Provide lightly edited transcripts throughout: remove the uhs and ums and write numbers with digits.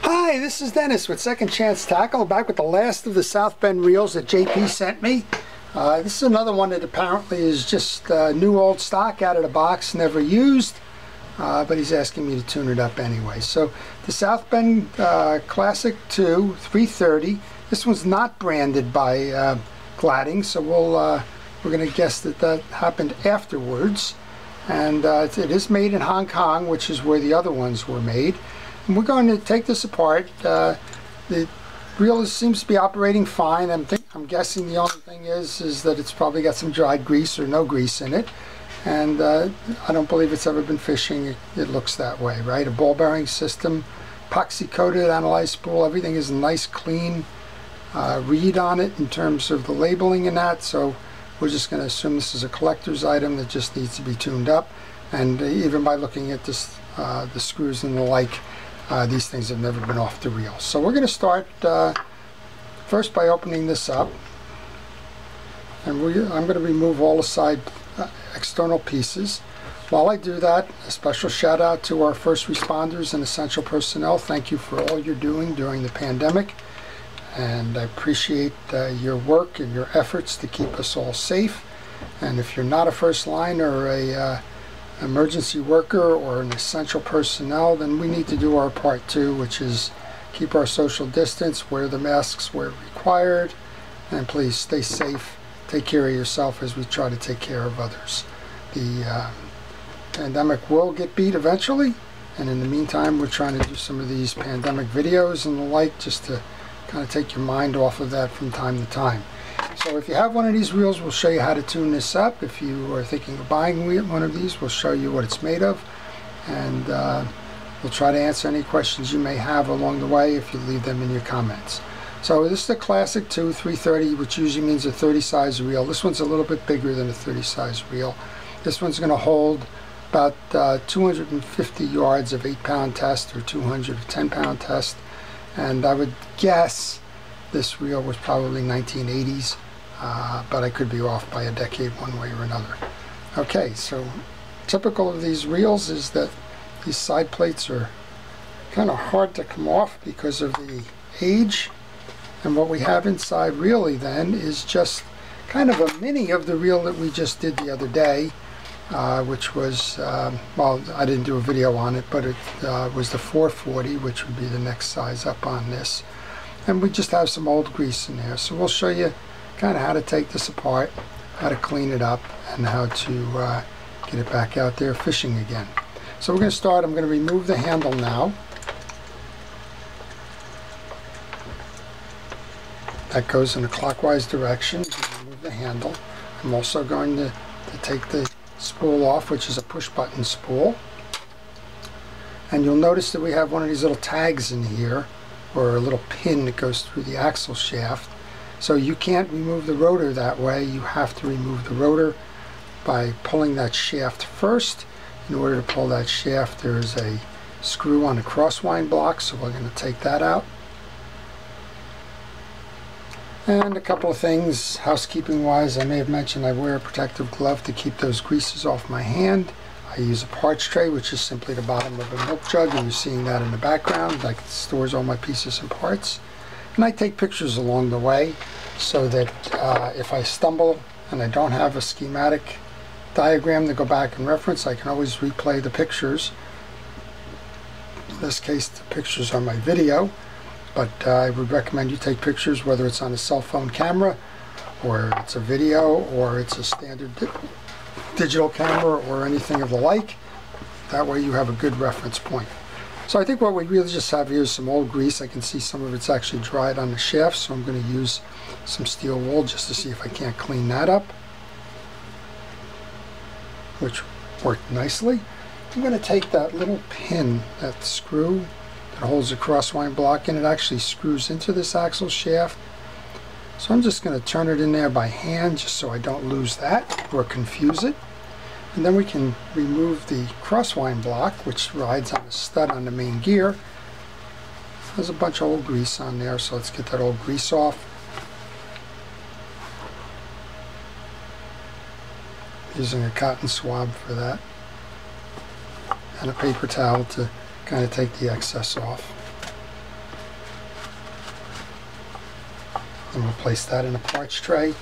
Hi, this is Dennis with Second Chance Tackle, back with the last of the South Bend reels that JP sent me. This is another one that apparently is just new old stock out of the box, never used, but he's asking me to tune it up anyway. So the South Bend Classic 2 330. This one's not branded by Gladding, so we're going to guess that that happened afterwards. And it is made in Hong Kong, which is where the other ones were made. And we're going to take this apart. The reel seems to be operating fine. I'm guessing the only thing is that it's probably got some dried grease or no grease in it. And I don't believe it's ever been fishing. It looks that way, right? A ball bearing system, epoxy coated, analyzed spool. Everything is a nice, clean read on it in terms of the labeling and that. So we're just going to assume this is a collector's item that just needs to be tuned up. And even by looking at this, the screws and the like, these things have never been off the reel. So we're going to start first by opening this up. And I'm going to remove all the side external pieces. While I do that, a special shout out to our first responders and essential personnel. Thank you for all you're doing during the pandemic. And I appreciate your work and your efforts to keep us all safe. And if you're not a first line or a emergency worker or an essential personnel, then we need to do our part too, which is keep our social distance, wear the masks where required, and please stay safe. Take care of yourself as we try to take care of others. The pandemic will get beat eventually, and in the meantime we're trying to do some of these pandemic videos and the like just to kind of take your mind off of that from time to time. So if you have one of these reels, we'll show you how to tune this up. If you are thinking of buying one of these, we'll show you what it's made of, and we'll try to answer any questions you may have along the way if you leave them in your comments. So this is the Classic 2 330, which usually means a 30 size reel. This one's a little bit bigger than a 30 size reel. This one's going to hold about 250 yards of 8-pound test or 200 of 10-pound test. And I would guess this reel was probably 1980s, but I could be off by a decade one way or another. Okay, so typical of these reels is that these side plates are kind of hard to come off because of the age. And what we have inside really then is just kind of a mini of the reel that we just did the other day, which was, well, I didn't do a video on it, but it was the 440, which would be the next size up on this. And we just have some old grease in there. So we'll show you kind of how to take this apart, how to clean it up, and how to get it back out there fishing again. So we're going to start. I'm going to remove the handle now. That goes in a clockwise direction. Remove the handle. I'm also going to take the spool off, which is a push button spool. And you'll notice that we have one of these little tags in here, or a little pin that goes through the axle shaft. So you can't remove the rotor that way. You have to remove the rotor by pulling that shaft first. In order to pull that shaft, there's a screw on the crosswind block, so we're going to take that out. And a couple of things housekeeping wise, I may have mentioned I wear a protective glove to keep those greases off my hand. I use a parts tray, which is simply the bottom of a milk jug, and you're seeing that in the background. That stores all my pieces and parts. And I take pictures along the way so that if I stumble and I don't have a schematic diagram to go back and reference, I can always replay the pictures. In this case, the pictures are my video. But I would recommend you take pictures, whether it's on a cell phone camera, or it's a video, or it's a standard digital camera, or anything of the like. That way you have a good reference point. So I think what we really just have here is some old grease. I can see some of it's actually dried on the shaft, so I'm going to use some steel wool just to see if I can't clean that up, which worked nicely. I'm going to take that little pin, that screw, it holds a crosswind block, and it actually screws into this axle shaft. So I'm just going to turn it in there by hand just so I don't lose that or confuse it. And then we can remove the crosswind block, which rides on a stud on the main gear. There's a bunch of old grease on there, so let's get that old grease off. Using a cotton swab for that, and a paper towel to kind of take the excess off. And we'll place that in a parts tray.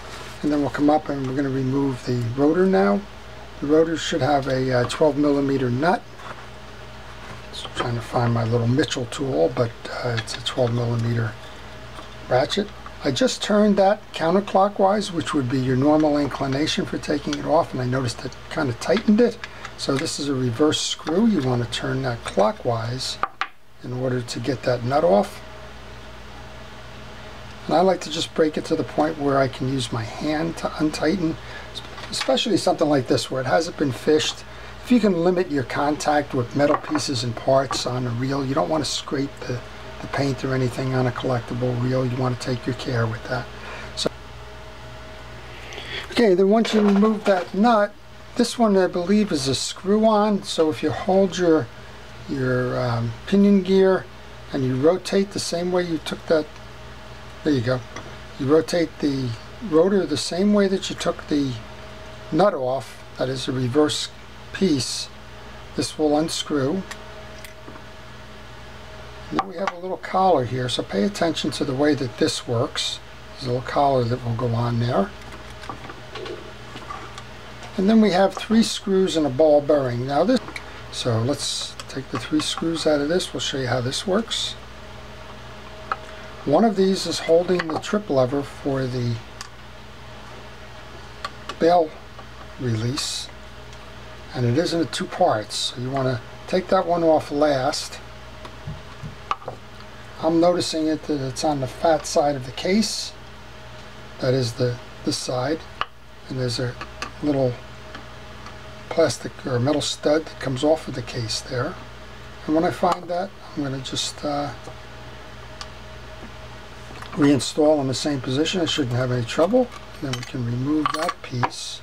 And then we'll come up and we're going to remove the rotor now. The rotor should have a 12 millimeter nut. So I'm trying to find my little Mitchell tool, but it's a 12 millimeter ratchet. I just turned that counterclockwise, which would be your normal inclination for taking it off, and I noticed it kind of tightened it. So this is a reverse screw. You want to turn that clockwise in order to get that nut off. And I like to just break it to the point where I can use my hand to untighten, especially something like this where it hasn't been fished. If you can limit your contact with metal pieces and parts on a reel, you don't want to scrape the paint or anything on a collectible reel. You want to take your care with that. So, okay, then once you remove that nut, this one I believe is a screw-on. So if you hold your pinion gear and you rotate the same way you took that, there you go. You rotate the rotor the same way that you took the nut off, that is a reverse piece. This will unscrew. And then we have a little collar here, so pay attention to the way that this works. There's a little collar that will go on there. And then we have 3 screws and a ball bearing. Now this, so let's take the 3 screws out of this. We'll show you how this works. One of these is holding the trip lever for the bail release, and it is in 2 parts, so you want to take that one off last. I'm noticing that it's on the fat side of the case. That is this side, and there's a little plastic or metal stud that comes off of the case there. And when I find that, I'm going to just reinstall in the same position. I shouldn't have any trouble. Then we can remove that piece.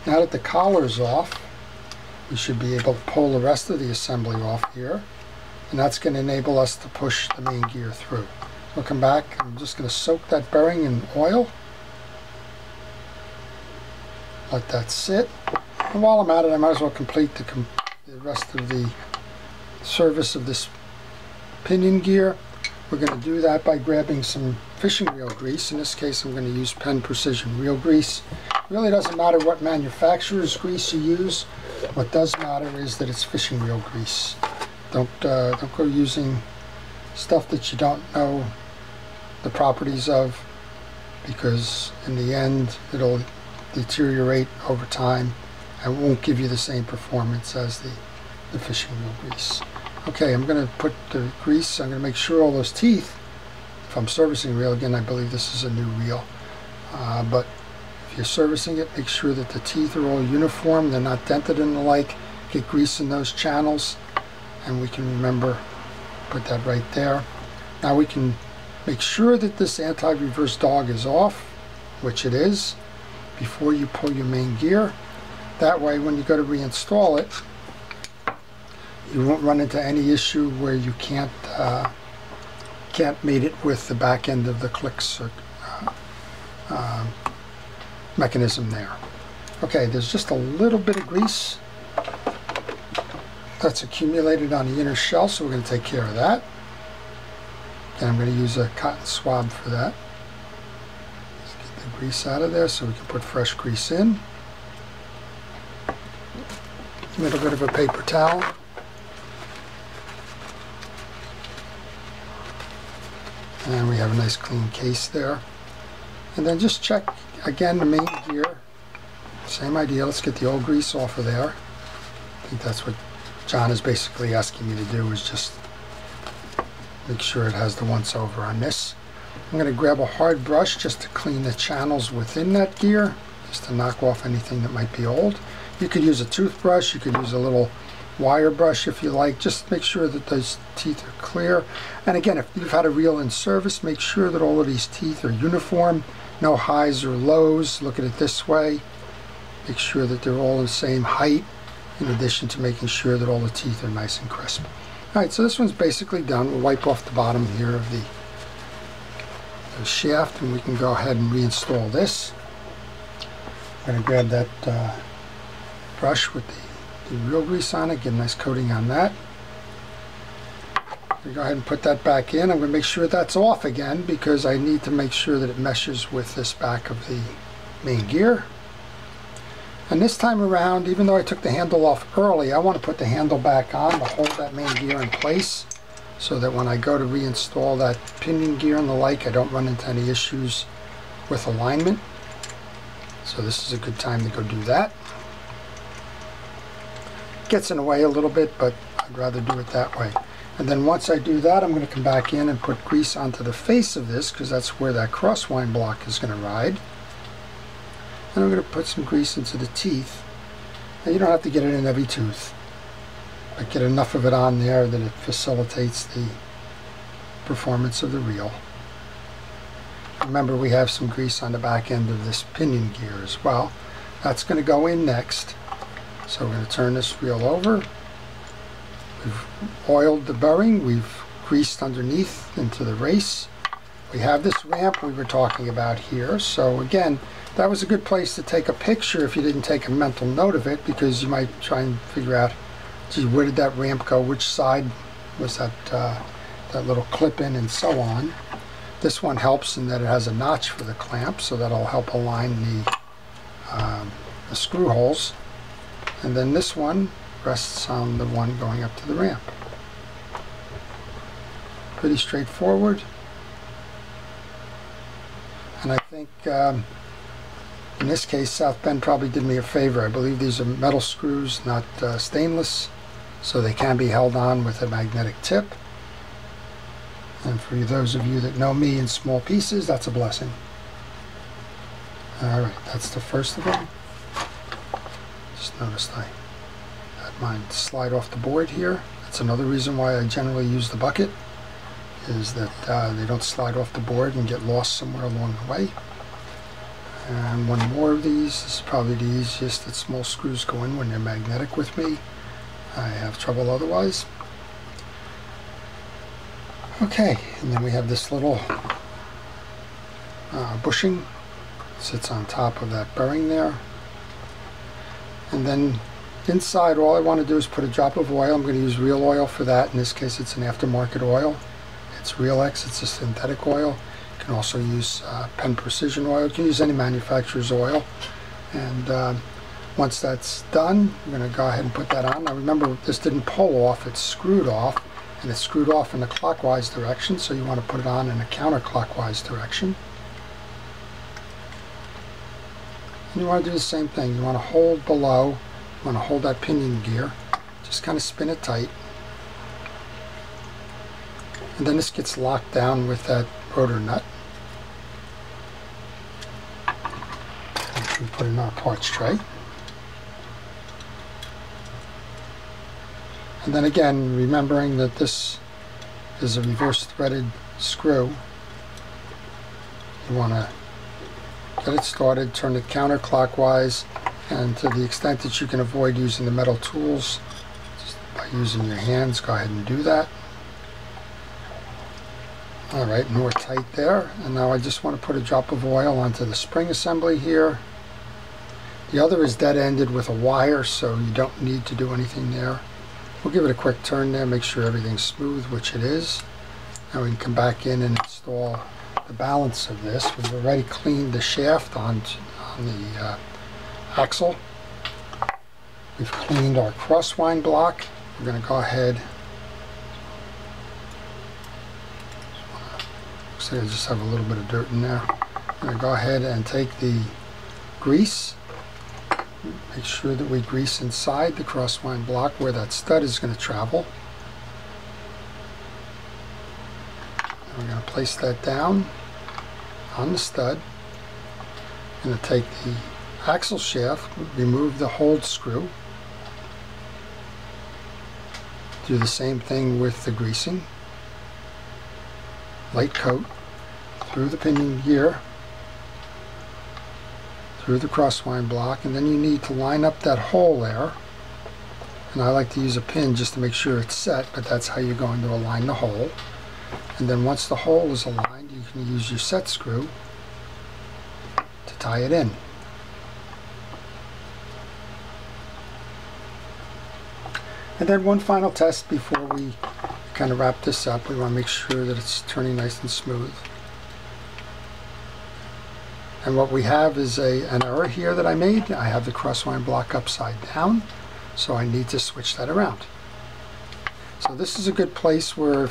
Now that the collar's off, we should be able to pull the rest of the assembly off here, and that's going to enable us to push the main gear through. We'll come back. I'm just going to soak that bearing in oil. Let that sit. And while I'm at it, I might as well complete the rest of the service of this pinion gear. We're going to do that by grabbing some fishing reel grease. In this case, I'm going to use Penn Precision reel grease. It really doesn't matter what manufacturer's grease you use. What does matter is that it's fishing reel grease. Don't go using stuff that you don't know the properties of, because in the end it'll deteriorate over time and won't give you the same performance as the fishing reel grease. Okay, I'm going to put the grease. I'm going to make sure all those teeth, if I'm servicing a reel, again I believe this is a new reel, but if you're servicing it, make sure that the teeth are all uniform, they're not dented and the like. Get grease in those channels, and we can remember, put that right there. Now we can make sure that this anti-reverse dog is off, which it is, before you pull your main gear. That way when you go to reinstall it, you won't run into any issue where you can't mate it with the back end of the clicks mechanism there. Okay, there's just a little bit of grease that's accumulated on the inner shell, so we're going to take care of that. And I'm going to use a cotton swab for that. Let's get the grease out of there so we can put fresh grease in. A little bit of a paper towel. And we have a nice clean case there. And then just check again the main gear. Same idea. Let's get the old grease off of there. I think that's what John is basically asking me to do, is just make sure it has the once over on this. I'm going to grab a hard brush just to clean the channels within that gear, just to knock off anything that might be old. You could use a toothbrush, you could use a little wire brush if you like. Just make sure that those teeth are clear. And again, if you've had a reel in service, make sure that all of these teeth are uniform, no highs or lows. Look at it this way. Make sure that they're all the same height, in addition to making sure that all the teeth are nice and crisp. Alright, so this one's basically done. We'll wipe off the bottom here of the shaft, and we can go ahead and reinstall this. I'm going to grab that brush with the reel grease on it, get a nice coating on that. go ahead and put that back in. I'm going to make sure that's off again because I need to make sure that it meshes with this back of the main gear. And this time around, even though I took the handle off early, I want to put the handle back on to hold that main gear in place so that when I go to reinstall that pinion gear and the like, I don't run into any issues with alignment. So this is a good time to go do that. Gets in the way a little bit, but I'd rather do it that way. And then once I do that, I'm going to come back in and put grease onto the face of this because that's where that crosswind block is going to ride. And I'm going to put some grease into the teeth. Now you don't have to get it in every tooth, but get enough of it on there that it facilitates the performance of the reel. Remember, we have some grease on the back end of this pinion gear as well. That's going to go in next. So we're going to turn this reel over. We've oiled the bearing, we've greased underneath into the race. We have this ramp we were talking about here, so again, that was a good place to take a picture if you didn't take a mental note of it, because you might try and figure out, gee, where did that ramp go, which side was that, that little clip in, and so on. This one helps in that it has a notch for the clamp, so that'll help align the screw holes. And then this one rests on the one going up to the ramp. Pretty straightforward. And I think in this case South Bend probably did me a favor. I believe these are metal screws, not stainless, so they can be held on with a magnetic tip. And for those of you that know me in small pieces, that's a blessing. Alright, that's the first of them. Just noticed I had mine slide off the board here. That's another reason why I generally use the bucket, is that they don't slide off the board and get lost somewhere along the way. And one more of these. This is probably the easiest that small screws go in when they're magnetic with me. I have trouble otherwise. Okay, and then we have this little bushing. Sits on top of that bearing there. And then inside, all I want to do is put a drop of oil. I'm going to use real oil for that. In this case, it's an aftermarket oil. It's Real X. It's a synthetic oil. You can also use Penn Precision oil. You can use any manufacturer's oil. And once that's done, I'm going to go ahead and put that on. Now remember, this didn't pull off. It's screwed off. And it's screwed off in the clockwise direction, so you want to put it on in a counterclockwise direction. And you want to do the same thing. You want to hold below, you want to hold that pinion gear, just kind of spin it tight. And then this gets locked down with that rotor nut. We put it in our parts tray. And then again, remembering that this is a reverse threaded screw, you want to get it started, turn it counterclockwise, and to the extent that you can avoid using the metal tools, just by using your hands, go ahead and do that. Alright, and we're tight there. And now I just want to put a drop of oil onto the spring assembly here. The other is dead-ended with a wire, so you don't need to do anything there. We'll give it a quick turn there, make sure everything's smooth, which it is. Now we can come back in and install the balance of this. We've already cleaned the shaft on the axle. We've cleaned our crosswind block. We're going to go ahead. Looks like I just have a little bit of dirt in there. I'm going to go ahead and take the grease. Make sure that we grease inside the crosswind block where that stud is going to travel. And we're going to place that down on the stud. I'm going to take the axle shaft, remove the hold screw. Do the same thing with the greasing. Light coat through the pinion gear, through the crosswind block, and then you need to line up that hole there. And I like to use a pin just to make sure it's set, but that's how you're going to align the hole. And then once the hole is aligned, you can use your set screw to tie it in. And then one final test before we kind of wrap this up, we want to make sure that it's turning nice and smooth. And what we have is an error here that I made. I have the crosswind block upside down, so I need to switch that around. So this is a good place where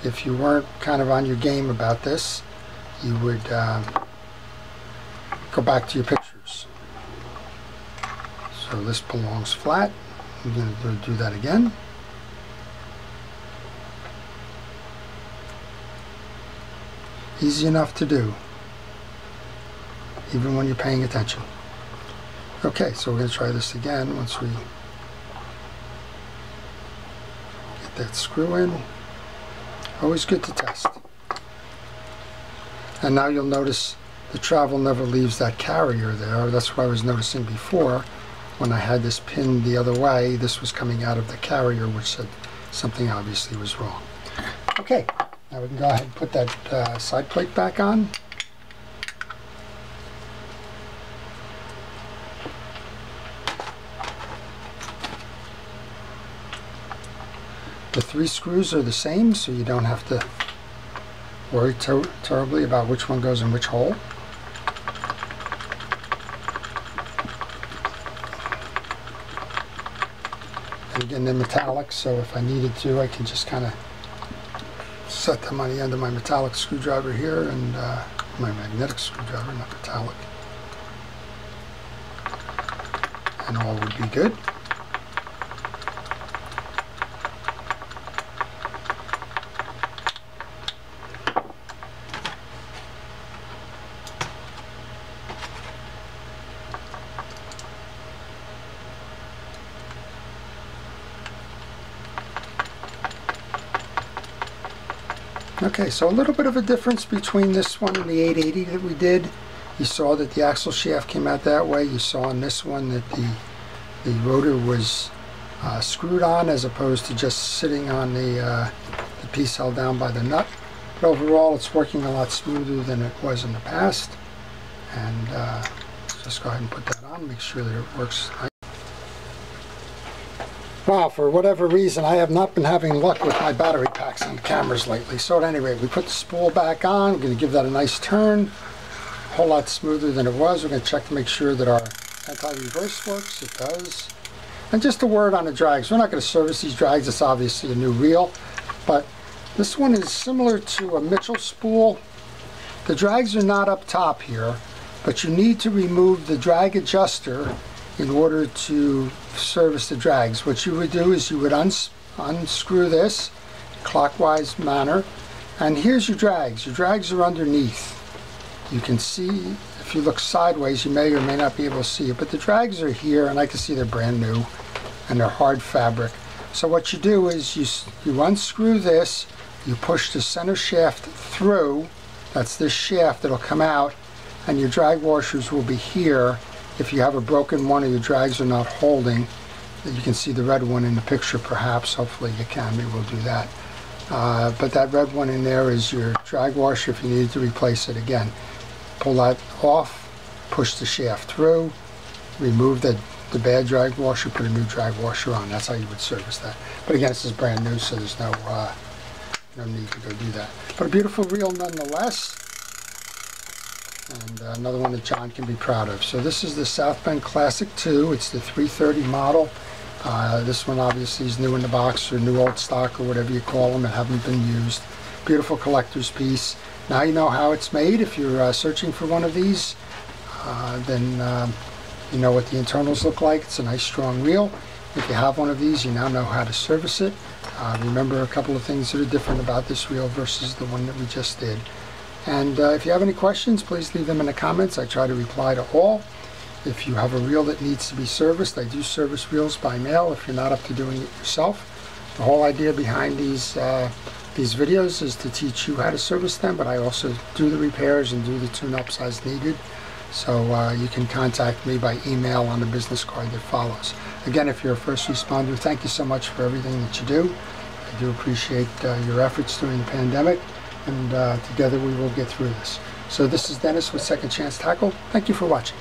if you weren't kind of on your game about this, you would go back to your pictures. So this belongs flat. I'm going to do that again. Easy enough to do, even when you're paying attention. Okay, so we're going to try this again once we get that screw in. Always good to test. And now you'll notice the travel never leaves that carrier there. That's what I was noticing before. When I had this pinned the other way, this was coming out of the carrier, which said something obviously was wrong. Okay, now we can go ahead and put that side plate back on. The 3 screws are the same, so you don't have to worry terribly about which one goes in which hole. And again, they're metallic, so if I needed to, I can just kind of set them on the end of my metallic screwdriver here, and my magnetic screwdriver, not metallic. And all would be good. Okay, so a little bit of a difference between this one and the 880 that we did. You saw that the axle shaft came out that way. You saw in this one that the rotor was screwed on as opposed to just sitting on the piece held down by the nut. But overall, it's working a lot smoother than it was in the past. And just go ahead and put that on, make sure that it works nice. Wow, for whatever reason, I have not been having luck with my battery packs on cameras lately. So at any rate, we put the spool back on. We're going to give that a nice turn. A whole lot smoother than it was. We're going to check to make sure that our anti-reverse works. It does. And just a word on the drags. We're not going to service these drags. It's obviously a new reel. But this one is similar to a Mitchell spool. The drags are not up top here, but you need to remove the drag adjuster in order to service the drags. What you would do is you would unscrew this clockwise manner, and here's your drags. Your drags are underneath. You can see, if you look sideways, you may or may not be able to see it, but the drags are here, and I can see they're brand new and they're hard fabric. So what you do is you unscrew this, you push the center shaft through, that's this shaft that'll come out, and your drag washers will be here. If you have a broken one or your drags are not holding, you can see the red one in the picture perhaps. Hopefully you can, maybe we'll do that. But that red one in there is your drag washer if you need to replace it again. Pull that off, push the shaft through, remove the bad drag washer, put a new drag washer on. That's how you would service that. But again, this is brand new, so there's no need to go do that. But a beautiful reel nonetheless. And another one that John can be proud of. So this is the South Bend Classic 2. It's the 330 model. This one obviously is new in the box, or new old stock, or whatever you call them, and haven't been used. Beautiful collector's piece. Now you know how it's made. If you're searching for one of these, then you know what the internals look like. It's a nice strong reel. If you have one of these, you now know how to service it. Remember a couple of things that are different about this reel versus the one that we just did. And if you have any questions, please leave them in the comments. I try to reply to all. If you have a reel that needs to be serviced, I do service reels by mail if you're not up to doing it yourself. The whole idea behind these videos is to teach you how to service them, but I also do the repairs and do the tune-ups as needed. So you can contact me by email on the business card that follows. Again, if you're a first responder, thank you so much for everything that you do. I do appreciate your efforts during the pandemic. And together we will get through this. So this is Dennis with Second Chance Tackle. Thank you for watching.